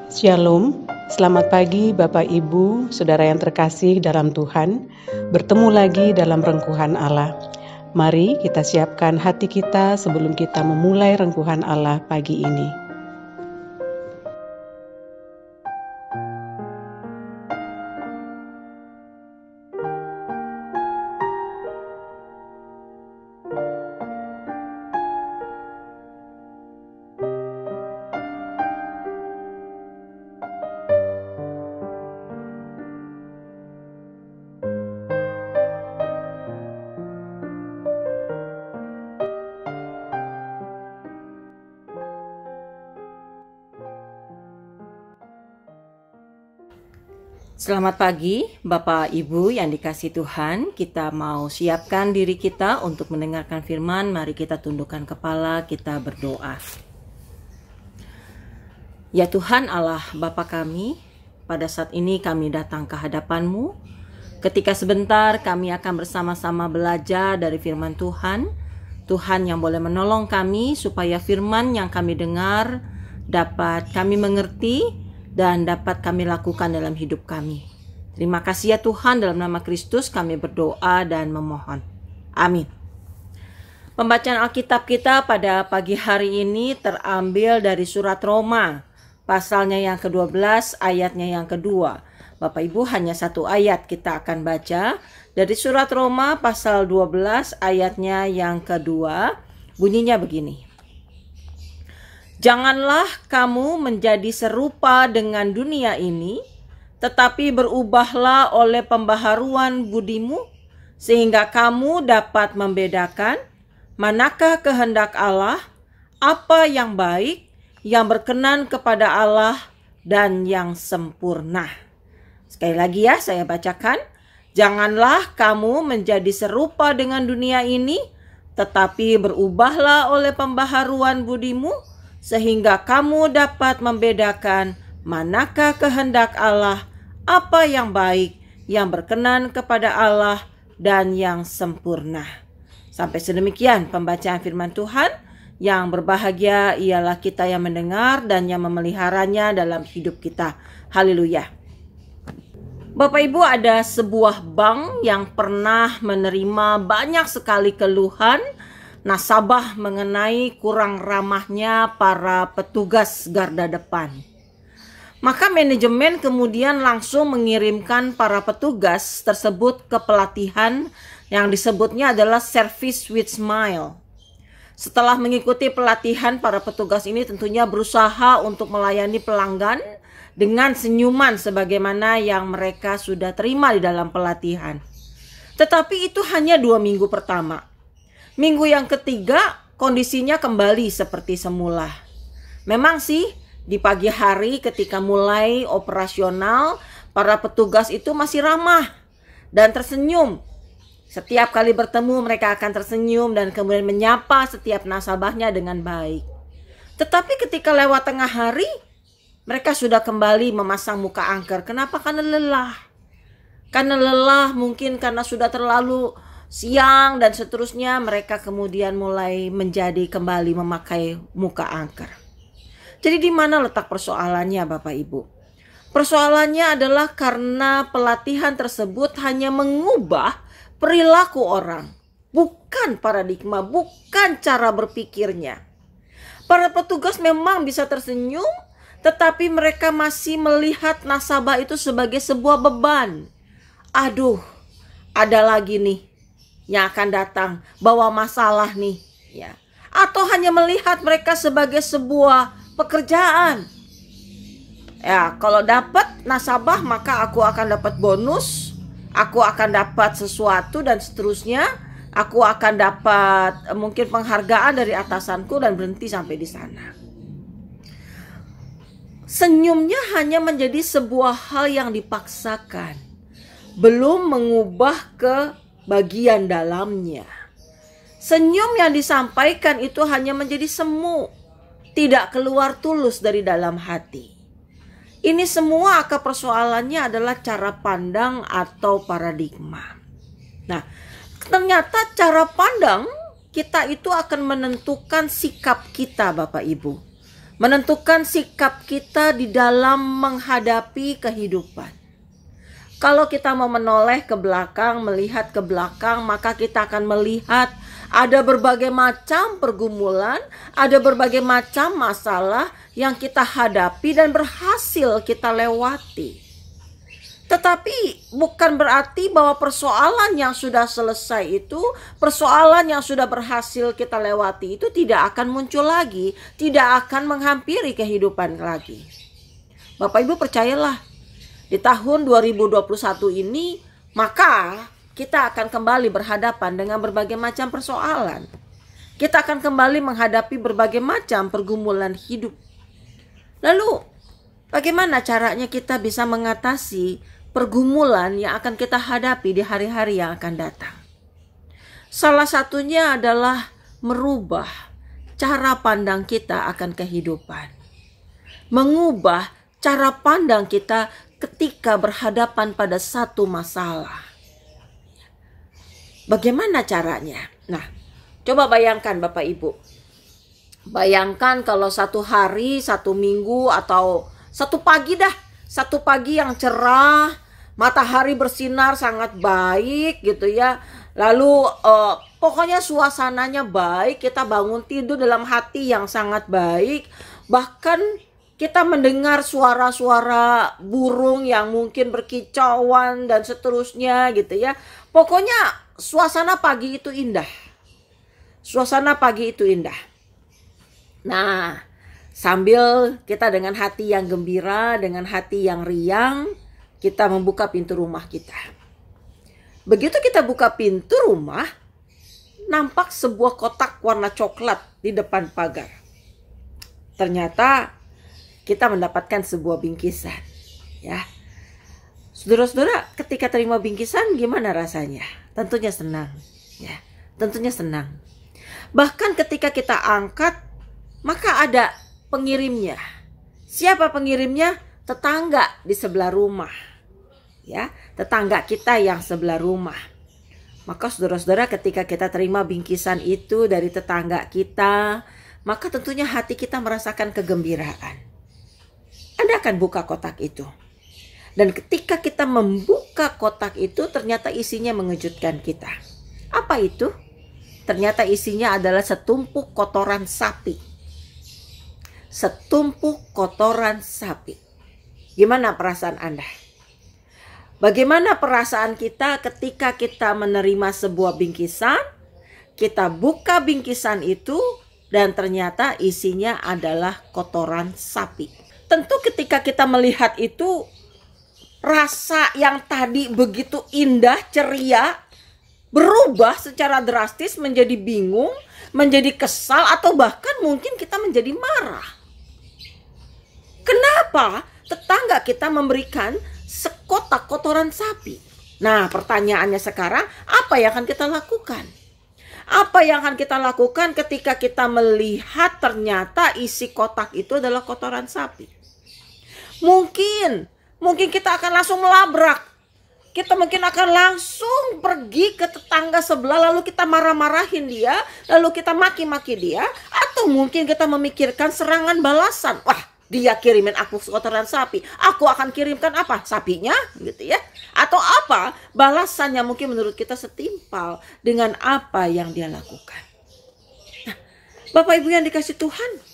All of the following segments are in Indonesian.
Shalom, selamat pagi Bapak Ibu, Saudara yang terkasih dalam Tuhan. Bertemu lagi dalam rengkuhan Allah. Mari kita siapkan hati kita sebelum kita memulai rengkuhan Allah pagi ini. Selamat pagi Bapak Ibu yang dikasihi Tuhan. Kita mau siapkan diri kita untuk mendengarkan firman. Mari kita tundukkan kepala, kita berdoa. Ya Tuhan Allah Bapa kami, pada saat ini kami datang ke hadapan-Mu. Ketika sebentar kami akan bersama-sama belajar dari firman Tuhan. Tuhan yang boleh menolong kami supaya firman yang kami dengar dapat kami mengerti dan dapat kami lakukan dalam hidup kami. Terima kasih ya Tuhan, dalam nama Kristus kami berdoa dan memohon. Amin. Pembacaan Alkitab kita pada pagi hari ini terambil dari surat Roma, pasalnya yang ke-12, ayatnya yang kedua. Bapak Ibu, hanya satu ayat kita akan baca. Dari surat Roma pasal 12 ayatnya yang kedua, bunyinya begini. Janganlah kamu menjadi serupa dengan dunia ini, tetapi berubahlah oleh pembaharuan budimu, sehingga kamu dapat membedakan manakah kehendak Allah, apa yang baik, yang berkenan kepada Allah, dan yang sempurna. Sekali lagi ya, saya bacakan. Janganlah kamu menjadi serupa dengan dunia ini, tetapi berubahlah oleh pembaharuan budimu, sehingga kamu dapat membedakan manakah kehendak Allah, apa yang baik, yang berkenan kepada Allah, dan yang sempurna. Sampai sedemikian pembacaan firman Tuhan. Yang berbahagia ialah kita yang mendengar dan yang memeliharanya dalam hidup kita. Haleluya. Bapak Ibu, ada sebuah bank yang pernah menerima banyak sekali keluhan nasabah mengenai kurang ramahnya para petugas garda depan. Maka manajemen kemudian langsung mengirimkan para petugas tersebut ke pelatihan yang disebutnya adalah Service with Smile. Setelah mengikuti pelatihan, para petugas ini tentunya berusaha untuk melayani pelanggan dengan senyuman sebagaimana yang mereka sudah terima di dalam pelatihan. Tetapi itu hanya 2 minggu pertama. Minggu yang ketiga, kondisinya kembali seperti semula. Memang sih, di pagi hari ketika mulai operasional, para petugas itu masih ramah dan tersenyum. Setiap kali bertemu, mereka akan tersenyum dan kemudian menyapa setiap nasabahnya dengan baik. Tetapi ketika lewat tengah hari, mereka sudah kembali memasang muka angker. Kenapa? Karena lelah. Karena lelah, mungkin karena sudah terlalu siang dan seterusnya, mereka kemudian mulai menjadi kembali memakai muka angker. Jadi di mana letak persoalannya Bapak Ibu? Persoalannya adalah karena pelatihan tersebut hanya mengubah perilaku orang, bukan paradigma, bukan cara berpikirnya. Para petugas memang bisa tersenyum, tetapi mereka masih melihat nasabah itu sebagai sebuah beban. Aduh, ada lagi nih yang akan datang, bawa masalah nih, ya. Atau hanya melihat mereka sebagai sebuah pekerjaan. Ya, kalau dapat nasabah maka aku akan dapat bonus, aku akan dapat sesuatu dan seterusnya, aku akan dapat mungkin penghargaan dari atasanku dan berhenti sampai di sana. Senyumnya hanya menjadi sebuah hal yang dipaksakan, belum mengubah ke bagian dalamnya. Senyum yang disampaikan itu hanya menjadi semu, tidak keluar tulus dari dalam hati. Ini semua akar persoalannya adalah cara pandang atau paradigma. Nah, ternyata cara pandang kita itu akan menentukan sikap kita Bapak Ibu. menentukan sikap kita di dalam menghadapi kehidupan. Kalau kita mau menoleh ke belakang, melihat ke belakang, maka kita akan melihat ada berbagai macam pergumulan, ada berbagai macam masalah yang kita hadapi dan berhasil kita lewati. Tetapi bukan berarti bahwa persoalan yang sudah selesai itu, persoalan yang sudah berhasil kita lewati itu tidak akan muncul lagi, tidak akan menghampiri kehidupan lagi. Bapak Ibu percayalah, di tahun 2021 ini maka kita akan kembali berhadapan dengan berbagai macam persoalan. Kita akan kembali menghadapi berbagai macam pergumulan hidup. Lalu bagaimana caranya kita bisa mengatasi pergumulan yang akan kita hadapi di hari-hari yang akan datang? Salah satunya adalah merubah cara pandang kita akan kehidupan. Mengubah cara pandang kita ketika berhadapan pada satu masalah. Bagaimana caranya? Nah, coba bayangkan Bapak Ibu. Bayangkan kalau satu hari, satu minggu, atau satu pagi dah. Satu pagi yang cerah, matahari bersinar sangat baik gitu ya. Lalu pokoknya suasananya baik, kita bangun tidur dalam hati yang sangat baik. Bahkan kita mendengar suara-suara burung yang mungkin berkicauan dan seterusnya gitu ya. Pokoknya suasana pagi itu indah. Suasana pagi itu indah. Nah, sambil kita dengan hati yang gembira, dengan hati yang riang, kita membuka pintu rumah kita. Begitu kita buka pintu rumah, nampak sebuah kotak warna coklat di depan pagar. Ternyata kita mendapatkan sebuah bingkisan, ya. Saudara-saudara, ketika terima bingkisan gimana rasanya? Tentunya senang, ya. Tentunya senang. Bahkan ketika kita angkat, maka ada pengirimnya. Siapa pengirimnya? Tetangga di sebelah rumah, ya. Tetangga kita yang sebelah rumah. Maka saudara-saudara, ketika kita terima bingkisan itu dari tetangga kita, maka tentunya hati kita merasakan kegembiraan. Anda akan buka kotak itu. Dan ketika kita membuka kotak itu, ternyata isinya mengejutkan kita. Apa itu? Ternyata isinya adalah setumpuk kotoran sapi. Setumpuk kotoran sapi. Gimana perasaan Anda? Bagaimana perasaan kita ketika kita menerima sebuah bingkisan? Kita buka bingkisan itu dan ternyata isinya adalah kotoran sapi. Tentu ketika kita melihat itu, rasa yang tadi begitu indah, ceria, berubah secara drastis menjadi bingung, menjadi kesal, atau bahkan mungkin kita menjadi marah. Kenapa tetangga kita memberikan sekotak kotoran sapi? Nah, pertanyaannya sekarang, apa yang akan kita lakukan? Apa yang akan kita lakukan ketika kita melihat ternyata isi kotak itu adalah kotoran sapi? Mungkin kita akan langsung melabrak. Kita mungkin akan langsung pergi ke tetangga sebelah, lalu kita marah-marahin dia, lalu kita maki-maki dia, atau mungkin kita memikirkan serangan balasan. Wah, dia kirimin aku kotoran sapi, aku akan kirimkan apa? Sapinya, gitu ya. Atau apa? Balasannya mungkin menurut kita setimpal dengan apa yang dia lakukan. Nah, Bapak Ibu yang dikasih Tuhan,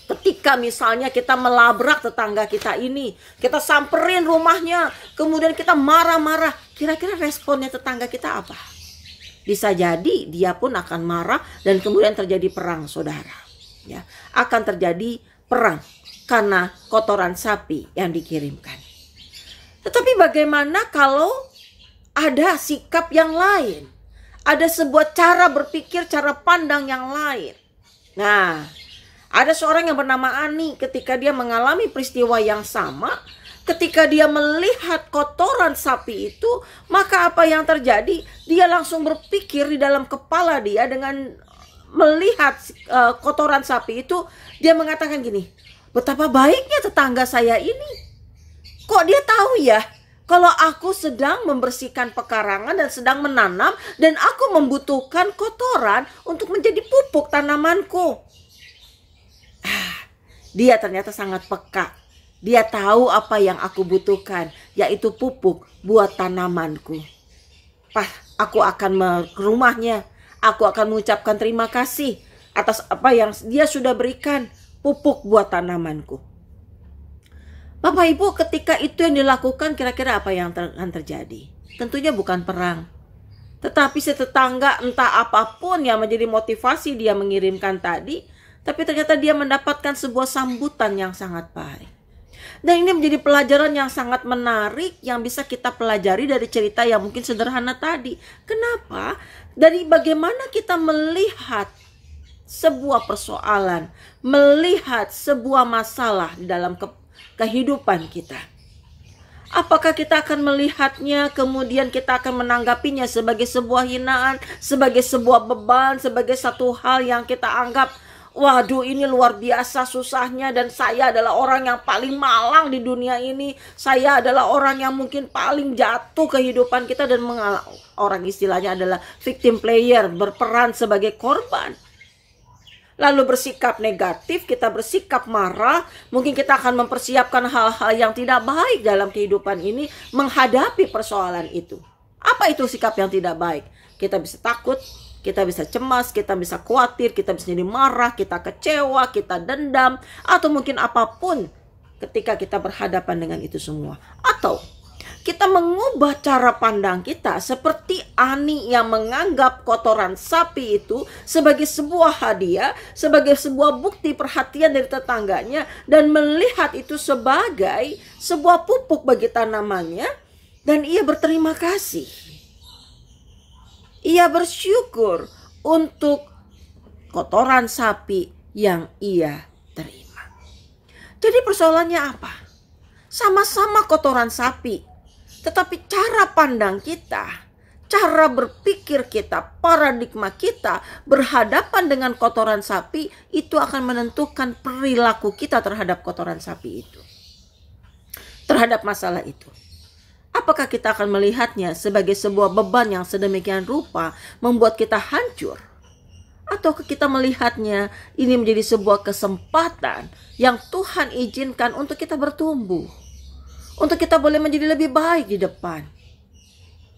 ketika misalnya kita melabrak tetangga kita ini, kita samperin rumahnya, kemudian kita marah-marah, kira-kira responnya tetangga kita apa? Bisa jadi dia pun akan marah dan kemudian terjadi perang, saudara. Ya, akan terjadi perang karena kotoran sapi yang dikirimkan. Tetapi bagaimana kalau ada sikap yang lain? Ada sebuah cara berpikir, cara pandang yang lain. Nah, ada seorang yang bernama Ani, ketika dia mengalami peristiwa yang sama, ketika dia melihat kotoran sapi itu, maka apa yang terjadi? Dia langsung berpikir di dalam kepala dia dengan melihat kotoran sapi itu, dia mengatakan gini, betapa baiknya tetangga saya ini. Kok dia tahu ya, kalau aku sedang membersihkan pekarangan dan sedang menanam, dan aku membutuhkan kotoran untuk menjadi pupuk tanamanku. Dia ternyata sangat peka. Dia tahu apa yang aku butuhkan, yaitu pupuk buat tanamanku. Aku akan ke rumahnya. Aku akan mengucapkan terima kasih atas apa yang dia sudah berikan, pupuk buat tanamanku. Bapak Ibu, ketika itu yang dilakukan, kira-kira apa yang akan terjadi? Tentunya bukan perang. Tetapi setetangga, entah apapun yang menjadi motivasi dia mengirimkan tadi, tapi ternyata dia mendapatkan sebuah sambutan yang sangat baik. Dan ini menjadi pelajaran yang sangat menarik yang bisa kita pelajari dari cerita yang mungkin sederhana tadi. Kenapa? Dari bagaimana kita melihat sebuah persoalan, melihat sebuah masalah di dalam kehidupan kita. Apakah kita akan melihatnya, kemudian kita akan menanggapinya sebagai sebuah hinaan, sebagai sebuah beban, sebagai satu hal yang kita anggap, waduh ini luar biasa susahnya dan saya adalah orang yang paling malang di dunia ini. Saya adalah orang yang mungkin paling jatuh kehidupan kita dan orang istilahnya adalah victim player, berperan sebagai korban. Lalu bersikap negatif, kita bersikap marah, mungkin kita akan mempersiapkan hal-hal yang tidak baik dalam kehidupan ini menghadapi persoalan itu. Apa itu sikap yang tidak baik? Kita bisa takut, kita bisa cemas, kita bisa khawatir, kita bisa jadi marah, kita kecewa, kita dendam, atau mungkin apapun ketika kita berhadapan dengan itu semua. Atau kita mengubah cara pandang kita seperti Ani yang menganggap kotoran sapi itu sebagai sebuah hadiah, sebagai sebuah bukti perhatian dari tetangganya, dan melihat itu sebagai sebuah pupuk bagi tanamannya, dan ia berterima kasih. Ia bersyukur untuk kotoran sapi yang ia terima. Jadi persoalannya apa? Sama-sama kotoran sapi, tetapi cara pandang kita, cara berpikir kita, paradigma kita berhadapan dengan kotoran sapi itu akan menentukan perilaku kita terhadap kotoran sapi itu, terhadap masalah itu. Apakah kita akan melihatnya sebagai sebuah beban yang sedemikian rupa membuat kita hancur? Atau kita melihatnya ini menjadi sebuah kesempatan yang Tuhan izinkan untuk kita bertumbuh, untuk kita boleh menjadi lebih baik di depan?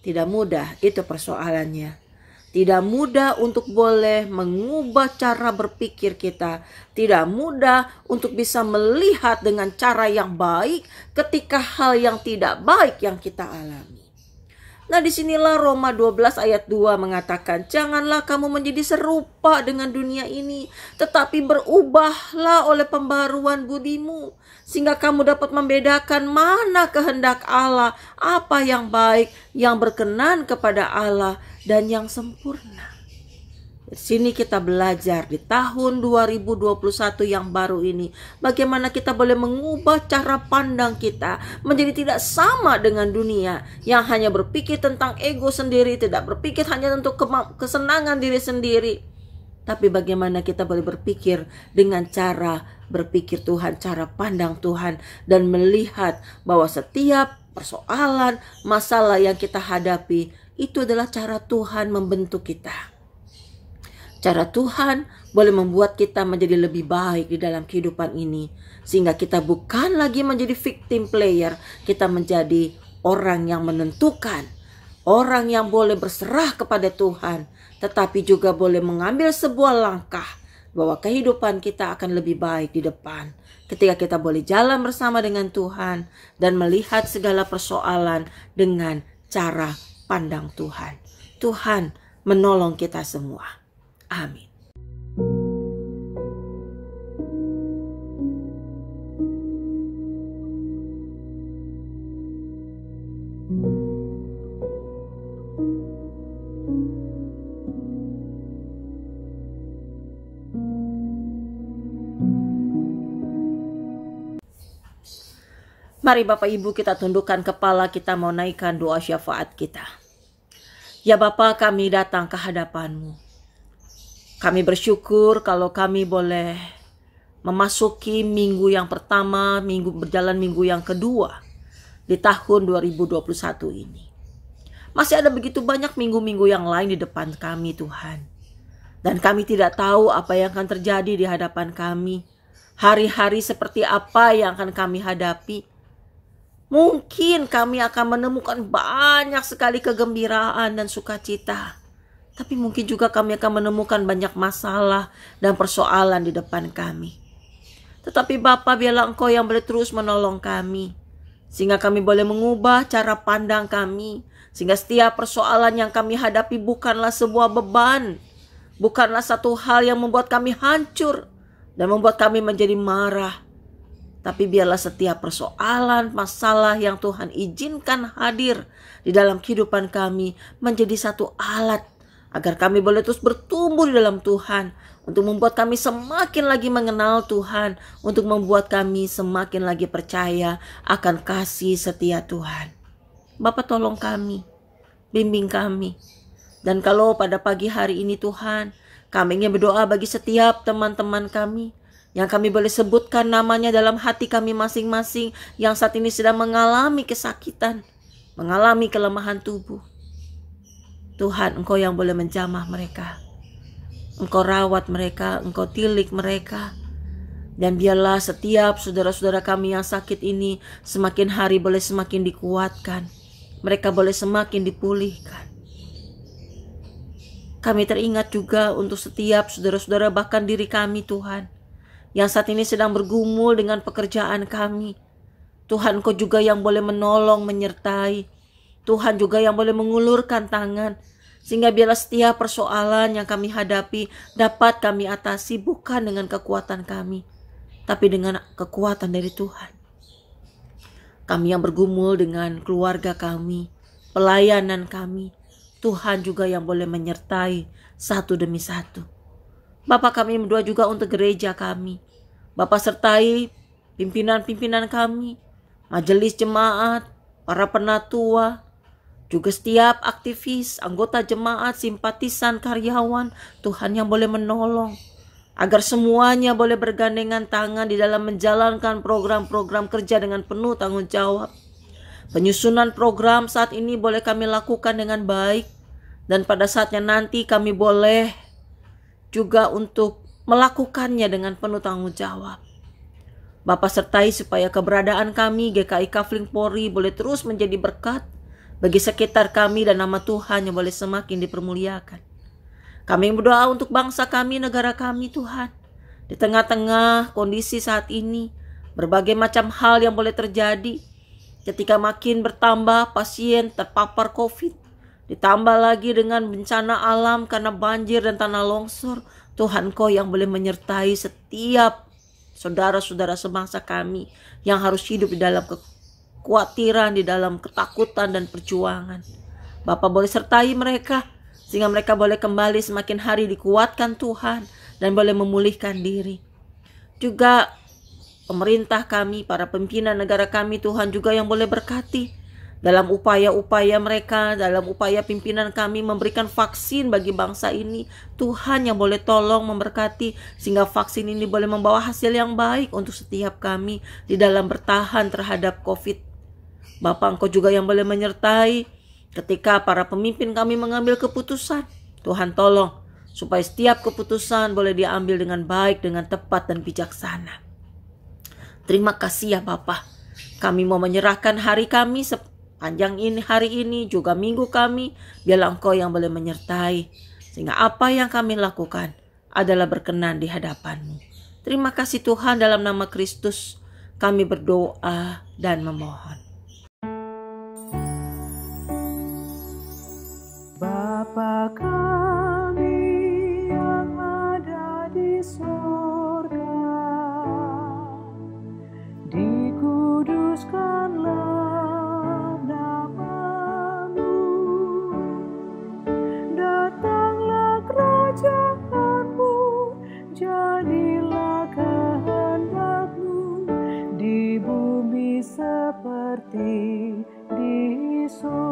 Tidak mudah itu persoalannya. Tidak mudah untuk boleh mengubah cara berpikir kita. Tidak mudah untuk bisa melihat dengan cara yang baik ketika hal yang tidak baik yang kita alami. Nah, disinilah Roma 12 ayat 2 mengatakan, janganlah kamu menjadi serupa dengan dunia ini, tetapi berubahlah oleh pembaruan budimu, sehingga kamu dapat membedakan mana kehendak Allah, apa yang baik, yang berkenan kepada Allah, dan yang sempurna. Di sini kita belajar di tahun 2021 yang baru ini, bagaimana kita boleh mengubah cara pandang kita menjadi tidak sama dengan dunia yang hanya berpikir tentang ego sendiri, tidak berpikir hanya untuk kesenangan diri sendiri. Tapi bagaimana kita boleh berpikir dengan cara berpikir Tuhan, cara pandang Tuhan, dan melihat bahwa setiap persoalan, masalah yang kita hadapi, itu adalah cara Tuhan membentuk kita. Cara Tuhan boleh membuat kita menjadi lebih baik di dalam kehidupan ini. Sehingga kita bukan lagi menjadi victim player. Kita menjadi orang yang menentukan. Orang yang boleh berserah kepada Tuhan. Tetapi juga boleh mengambil sebuah langkah bahwa kehidupan kita akan lebih baik di depan. Ketika kita boleh jalan bersama dengan Tuhan dan melihat segala persoalan dengan cara pandang Tuhan. Tuhan menolong kita semua. Amin. Mari Bapak Ibu kita tundukkan kepala, kita mau naikkan doa syafaat kita. Ya Bapa, kami datang ke hadapan-Mu. Kami bersyukur kalau kami boleh memasuki minggu yang pertama, berjalan minggu yang kedua di tahun 2021 ini. Masih ada begitu banyak minggu-minggu yang lain di depan kami Tuhan. Dan kami tidak tahu apa yang akan terjadi di hadapan kami. hari-hari seperti apa yang akan kami hadapi. Mungkin kami akan menemukan banyak sekali kegembiraan dan sukacita. Tapi mungkin juga kami akan menemukan banyak masalah dan persoalan di depan kami. Tetapi Bapa, biarlah Engkau yang boleh terus menolong kami, sehingga kami boleh mengubah cara pandang kami, sehingga setiap persoalan yang kami hadapi bukanlah sebuah beban, bukanlah satu hal yang membuat kami hancur dan membuat kami menjadi marah. Tapi biarlah setiap persoalan, masalah yang Tuhan izinkan hadir di dalam kehidupan kami menjadi satu alat agar kami boleh terus bertumbuh di dalam Tuhan, untuk membuat kami semakin lagi mengenal Tuhan, untuk membuat kami semakin lagi percaya akan kasih setia Tuhan. Bapa, tolong kami, bimbing kami. Dan kalau pada pagi hari ini Tuhan, kami ingin berdoa bagi setiap teman-teman kami yang kami boleh sebutkan namanya dalam hati kami masing-masing, yang saat ini sedang mengalami kesakitan, mengalami kelemahan tubuh. Tuhan, Engkau yang boleh menjamah mereka. Engkau rawat mereka, Engkau tilik mereka. Dan biarlah setiap saudara-saudara kami yang sakit ini semakin hari boleh semakin dikuatkan. Mereka boleh semakin dipulihkan. Kami teringat juga untuk setiap saudara-saudara, bahkan diri kami Tuhan, yang saat ini sedang bergumul dengan pekerjaan kami. Tuhan, Engkau juga yang boleh menolong, menyertai. Tuhan juga yang boleh mengulurkan tangan, sehingga biarlah setiap persoalan yang kami hadapi dapat kami atasi bukan dengan kekuatan kami, tapi dengan kekuatan dari Tuhan. Kami yang bergumul dengan keluarga kami, pelayanan kami, Tuhan juga yang boleh menyertai satu demi satu. Bapa, kami berdoa juga untuk gereja kami. Bapa, sertai pimpinan-pimpinan kami, majelis jemaat, para penatua, juga setiap aktivis, anggota jemaat, simpatisan, karyawan. Tuhan yang boleh menolong, agar semuanya boleh bergandengan tangan di dalam menjalankan program-program kerja dengan penuh tanggung jawab. Penyusunan program saat ini boleh kami lakukan dengan baik, dan pada saatnya nanti kami boleh juga untuk melakukannya dengan penuh tanggung jawab. Bapa, sertai supaya keberadaan kami GKI Kafling Polri boleh terus menjadi berkat bagi sekitar kami, dan nama Tuhan yang boleh semakin dipermuliakan. Kami berdoa untuk bangsa kami, negara kami Tuhan. Di tengah-tengah kondisi saat ini, berbagai macam hal yang boleh terjadi. Ketika makin bertambah pasien terpapar COVID, ditambah lagi dengan bencana alam karena banjir dan tanah longsor. Tuhan, Kau yang boleh menyertai setiap saudara-saudara sebangsa kami yang harus hidup di dalam kekhawatiran, di dalam ketakutan dan perjuangan. Bapa, boleh sertai mereka, sehingga mereka boleh kembali semakin hari dikuatkan Tuhan, dan boleh memulihkan diri. Juga pemerintah kami, para pimpinan negara kami, Tuhan juga yang boleh berkati dalam upaya-upaya mereka, dalam upaya pimpinan kami memberikan vaksin bagi bangsa ini. Tuhan yang boleh tolong memberkati, sehingga vaksin ini boleh membawa hasil yang baik untuk setiap kami di dalam bertahan terhadap COVID. Bapa, Engkau juga yang boleh menyertai ketika para pemimpin kami mengambil keputusan. Tuhan, tolong supaya setiap keputusan boleh diambil dengan baik, dengan tepat dan bijaksana. Terima kasih ya Bapa. Kami mau menyerahkan hari kami sepanjang ini, hari ini juga minggu kami. Biarlah Engkau yang boleh menyertai, sehingga apa yang kami lakukan adalah berkenan di hadapan-Mu. Terima kasih Tuhan, dalam nama Kristus kami berdoa dan memohon. Bapa kami yang ada di surga, dikuduskanlah nama-Mu, datanglah kerajaan-Mu, jadilah kehendak-Mu di bumi seperti di surga.